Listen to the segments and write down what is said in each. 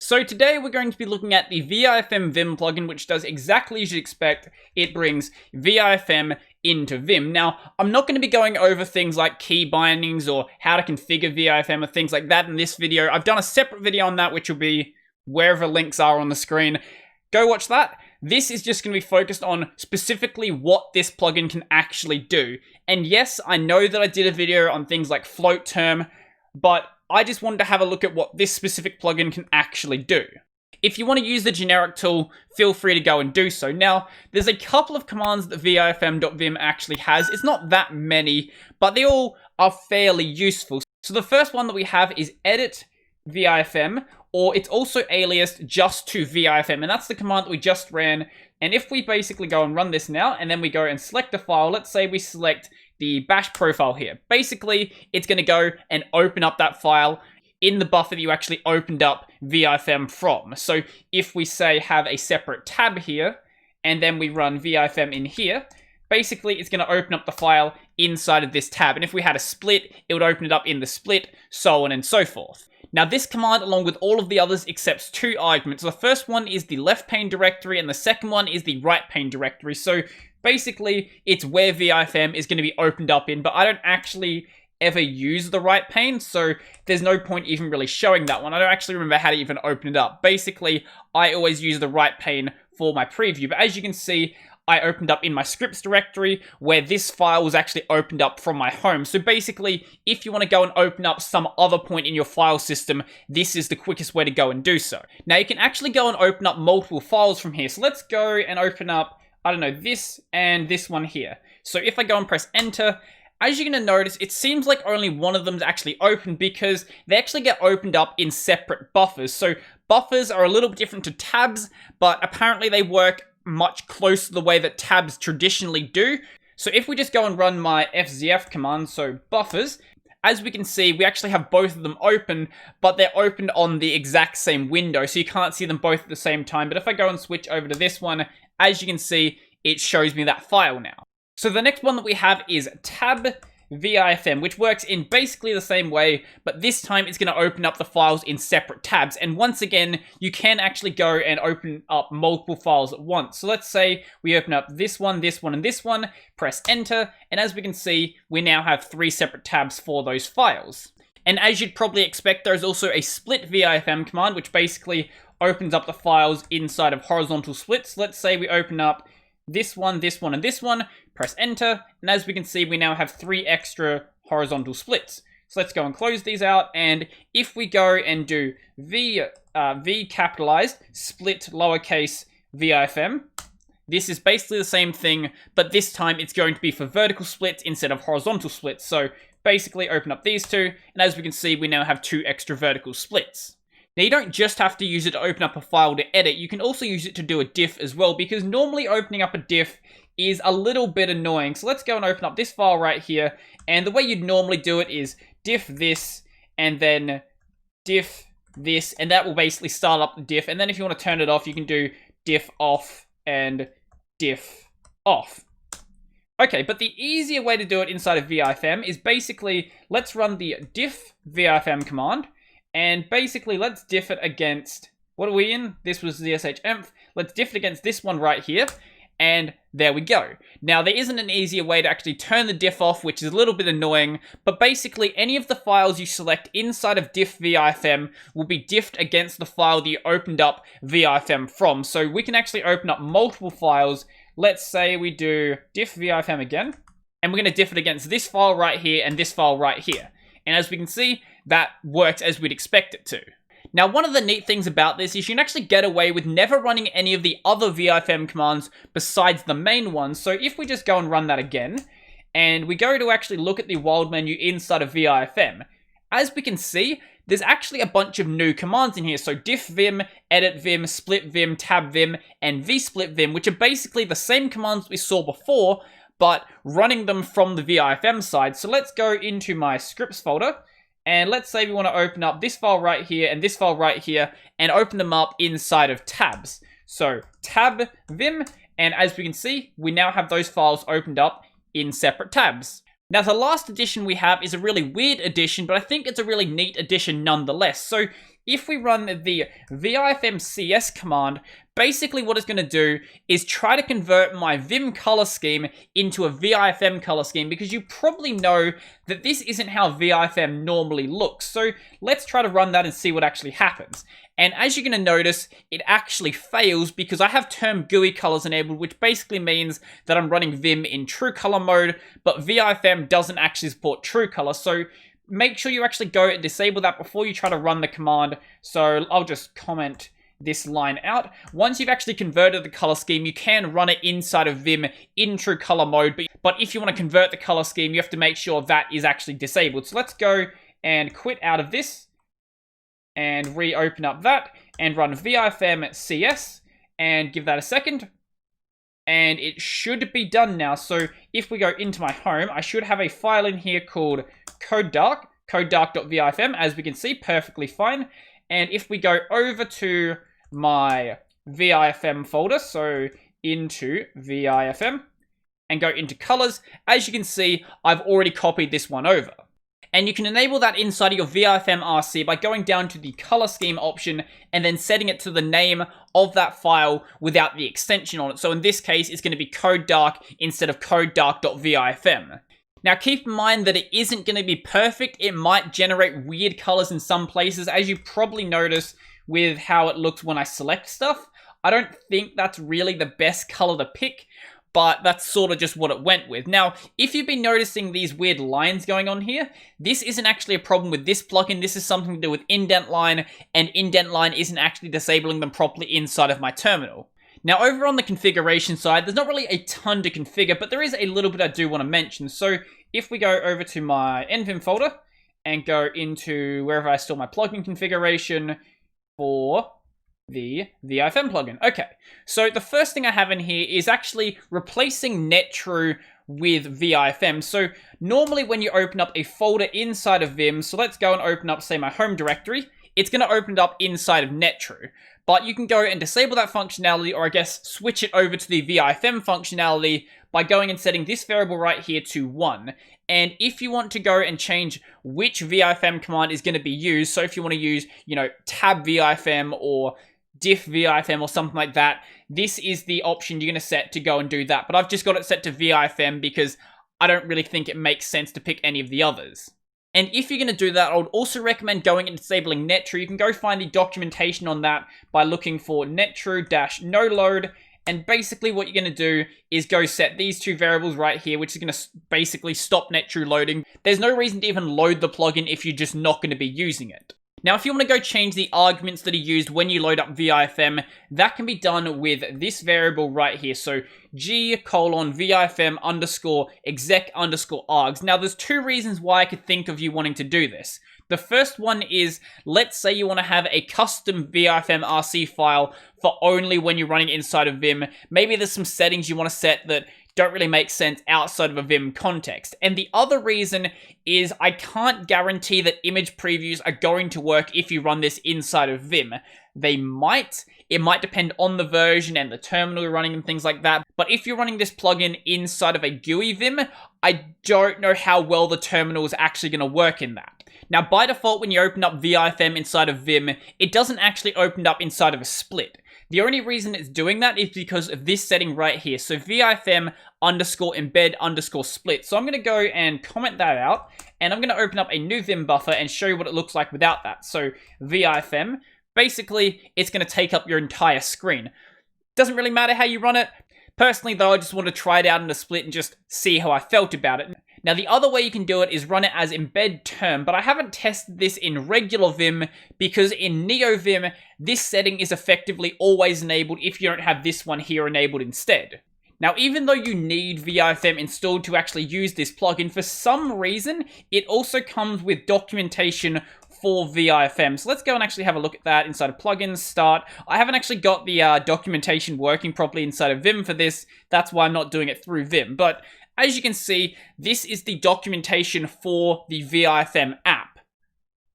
So today we're going to be looking at the Vifm Vim plugin, which does exactly as you'd expect. It brings Vifm into Vim. Now, I'm not going to be going over things like key bindings or how to configure Vifm or things like that in this video. I've done a separate video on that, which will be wherever links are on the screen. Go watch that. This is just going to be focused on specifically what this plugin can actually do. And yes, I know that I did a video on things like float term, but I just wanted to have a look at what this specific plugin can actually do. If you want to use the generic tool, feel free to go and do so. Now, there's a couple of commands that Vifm.vim actually has. It's not that many, but they all are fairly useful. So the first one that we have is edit Vifm, or it's also aliased just to Vifm, and that's the command that we just ran. And if we basically go and run this now, and then we go and select a file, let's say we select the bash profile here. Basically, it's going to go and open up that file in the buffer that you actually opened up Vifm from. So if we say have a separate tab here, and then we run Vifm in here, basically it's going to open up the file inside of this tab. And if we had a split, it would open it up in the split, so on and so forth. Now this command, along with all of the others, accepts two arguments. The first one is the left pane directory, and the second one is the right pane directory. So basically, it's where Vifm is going to be opened up in, but I don't actually ever use the right pane, so there's no point even really showing that one. I don't actually remember how to even open it up. Basically, I always use the right pane for my preview, but as you can see, I opened up in my scripts directory where this file was actually opened up from my home. So basically, if you want to go and open up some other point in your file system, this is the quickest way to go and do so. Now, you can actually go and open up multiple files from here. So let's go and open up, I don't know, this and this one here. So if I go and press enter, as you're going to notice, it seems like only one of them is actually open because they actually get opened up in separate buffers. So buffers are a little bit different to tabs, but apparently they work much closer to the way that tabs traditionally do. So if we just go and run my fzf command, so buffers, as we can see, we actually have both of them open, but they're opened on the exact same window, so you can't see them both at the same time. But if I go and switch over to this one, as you can see, it shows me that file now. So the next one that we have is tab Vifm, which works in basically the same way, but this time it's going to open up the files in separate tabs. And once again, you can actually go and open up multiple files at once. So let's say we open up this one, and this one, press enter, and as we can see, we now have three separate tabs for those files. And as you'd probably expect, there's also a split Vifm command, which basically opens up the files inside of horizontal splits. Let's say we open up this one, and this one, press enter, and as we can see, we now have three extra horizontal splits. So let's go and close these out, and if we go and do V capitalized, split lowercase Vifm, this is basically the same thing, but this time it's going to be for vertical splits instead of horizontal splits. So basically open up these two, and as we can see, we now have two extra vertical splits. Now, you don't just have to use it to open up a file to edit, you can also use it to do a diff as well, because normally opening up a diff is a little bit annoying. So let's go and open up this file right here, and the way you'd normally do it is diff this, and then diff this, and that will basically start up the diff, and then if you want to turn it off, you can do diff off and diff off. Okay, but the easier way to do it inside of Vifm is basically, let's run the diff Vifm command, and basically, let's diff it against, what are we in? This was zsh-env. Let's diff it against this one right here, and there we go. Now, there isn't an easier way to actually turn the diff off, which is a little bit annoying, but basically, any of the files you select inside of diff Vifm will be diffed against the file that you opened up Vifm from. So we can actually open up multiple files. Let's say we do diff Vifm again, and we're going to diff it against this file right here and this file right here. And as we can see, that works as we'd expect it to. Now, one of the neat things about this is you can actually get away with never running any of the other Vifm commands besides the main one. So if we just go and run that again, and we go to actually look at the world menu inside of Vifm, as we can see, there's actually a bunch of new commands in here. So diff vim, edit vim, split vim, tab vim, and vsplit vim, which are basically the same commands we saw before, but running them from the Vifm side. So let's go into my scripts folder, and let's say we want to open up this file right here and this file right here, and open them up inside of tabs. So tab vim, and as we can see, we now have those files opened up in separate tabs. Now, the last addition we have is a really weird addition, but I think it's a really neat addition nonetheless. So if we run the Vifm CS command, basically what it's going to do is try to convert my Vim color scheme into a Vifm color scheme, because you probably know that this isn't how Vifm normally looks. So let's try to run that and see what actually happens. And as you're going to notice, it actually fails because I have term GUI colors enabled, which basically means that I'm running Vim in true color mode, but Vifm doesn't actually support true color. So make sure you actually go and disable that before you try to run the command. So I'll just comment this line out. Once you've actually converted the color scheme, you can run it inside of Vim in true color mode, but if you want to convert the color scheme, you have to make sure that is actually disabled. So let's go and quit out of this and reopen up that and run Vifm CS and give that a second. And it should be done now. So if we go into my home, I should have a file in here called codedark.vifm, as we can see, perfectly fine. And if we go over to my Vifm folder, so into Vifm, and go into colors, as you can see, I've already copied this one over. And you can enable that inside of your Vifm RC by going down to the color scheme option and then setting it to the name of that file without the extension on it. So in this case, it's going to be codedark instead of codedark.vifm. Now keep in mind that it isn't going to be perfect. It might generate weird colors in some places, as you probably notice with how it looks when I select stuff. I don't think that's really the best color to pick, but that's sort of just what it went with. Now, if you've been noticing these weird lines going on here, this isn't actually a problem with this plugin. This is something to do with indent line, and indent line isn't actually disabling them properly inside of my terminal. Now, over on the configuration side, there's not really a ton to configure, but there is a little bit I do want to mention. So if we go over to my nvim folder and go into wherever I store my plugin configuration for the Vifm plugin. Okay, so the first thing I have in here is actually replacing nettrue with Vifm. So normally when you open up a folder inside of Vim, so let's go and open up, say, my home directory, it's going to open it up inside of nettrue. But you can go and disable that functionality, or I guess switch it over to the Vifm functionality by going and setting this variable right here to 1. And if you want to go and change which Vifm command is going to be used, so if you want to use, tab Vifm or diff Vifm or something like that, this is the option you're going to set to go and do that. But I've just got it set to Vifm because I don't really think it makes sense to pick any of the others. And if you're going to do that, I would also recommend going and disabling nettrue. You can go find the documentation on that by looking for nettrue-no load. And basically what you're going to do is go set these two variables right here, which is going to basically stop nettrue loading. There's no reason to even load the plugin if you're just not going to be using it. Now, if you want to go change the arguments that are used when you load up Vifm, that can be done with this variable right here. So g:\vifm_exec_args. Now, there's two reasons why I could think of you wanting to do this. The first one is, let's say you want to have a custom Vifm RC file for only when you're running inside of Vim. Maybe there's some settings you want to set that don't really make sense outside of a Vim context. And the other reason is I can't guarantee that image previews are going to work if you run this inside of Vim. They might. It might depend on the version and the terminal you're running and things like that. But if you're running this plugin inside of a GUI Vim, I don't know how well the terminal is actually going to work in that. Now, by default, when you open up Vifm inside of Vim, it doesn't actually open up inside of a split. The only reason it's doing that is because of this setting right here. So Vifm_embed_split. So I'm going to go and comment that out, and I'm going to open up a new Vim buffer and show you what it looks like without that. So Vifm, basically, it's going to take up your entire screen. Doesn't really matter how you run it. Personally, though, I just want to try it out in a split and just see how I felt about it. Now, the other way you can do it is run it as embed term, but I haven't tested this in regular Vim because in Neo Vim, this setting is effectively always enabled if you don't have this one here enabled instead. Now, even though you need Vifm installed to actually use this plugin, for some reason, it also comes with documentation for Vifm. So let's go and actually have a look at that inside of plugins, start. I haven't actually got the documentation working properly inside of Vim for this. That's why I'm not doing it through Vim. But as you can see, this is the documentation for the Vifm app.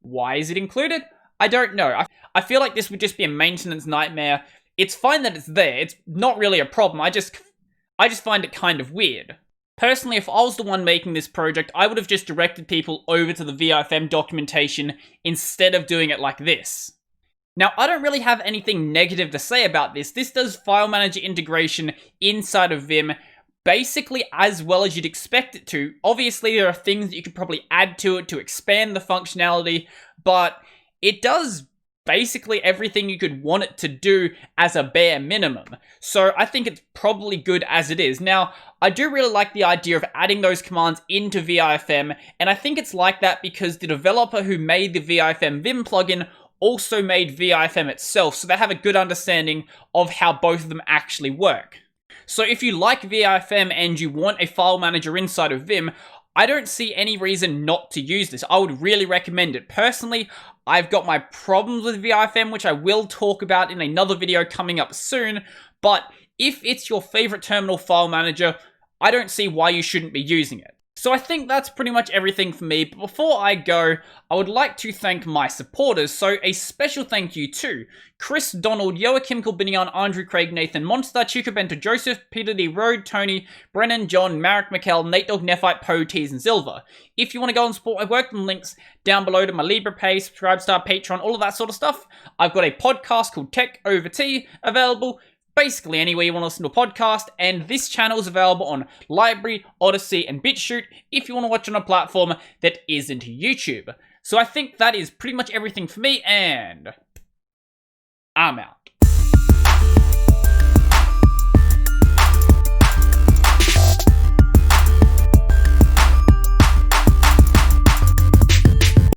Why is it included? I don't know. I feel like this would just be a maintenance nightmare. It's fine that it's there. It's not really a problem. I just find it kind of weird. Personally, if I was the one making this project, I would have just directed people over to the Vifm documentation instead of doing it like this. Now, I don't really have anything negative to say about this. This does file manager integration inside of Vim basically as well as you'd expect it to. Obviously, there are things that you could probably add to it to expand the functionality, but it does basically everything you could want it to do as a bare minimum. So I think it's probably good as it is. Now, I do really like the idea of adding those commands into Vifm, and I think it's like that because the developer who made the Vifm Vim plugin also made Vifm itself, so they have a good understanding of how both of them actually work. So if you like Vifm and you want a file manager inside of Vim, I don't see any reason not to use this. I would really recommend it. Personally, I've got my problems with Vifm, which I will talk about in another video coming up soon, but if it's your favorite terminal file manager, I don't see why you shouldn't be using it. So I think that's pretty much everything for me, but before I go, I would like to thank my supporters, so a special thank you to Chris, Donald, Joachim Kilbinion, Andrew Craig, Nathan Monster, Chico Bento Joseph, Peter D. Rode, Tony, Brennan, John, Marek McKell, Nate Dog, Nephite, Poe, Tees, and Silver. If you want to go and support my work, then links down below to my Libra Pay, Subscribestar, Patreon, all of that sort of stuff. I've got a podcast called Tech Over Tea available basically anywhere you want to listen to a podcast, and this channel is available on Library, Odyssey, and BitChute if you want to watch on a platform that isn't YouTube. So I think that is pretty much everything for me, and I'm out.